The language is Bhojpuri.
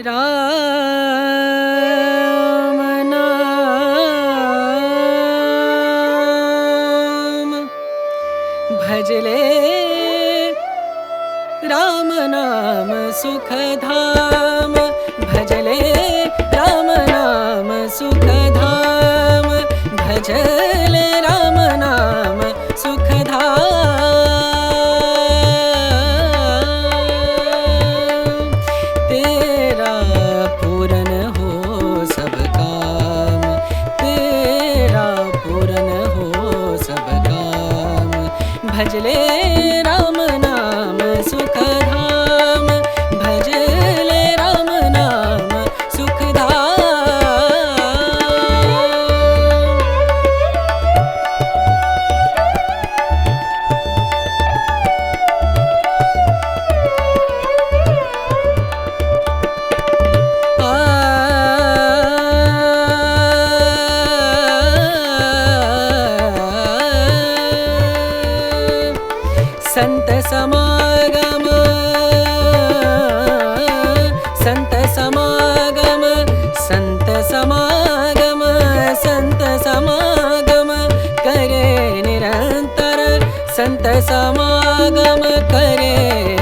राम नाम भजले राम नाम सुखधाम भजले राम नाम सुखधाम भजले राम नाम सुखधाम तेरा पूरन हो सब काम तेरा पूरन हो सब काम भजले राम नाम सुखधाम भजले राम नाम संत समागम संत समागम संत समागम संत समागम करे निरंतर संत समागम करे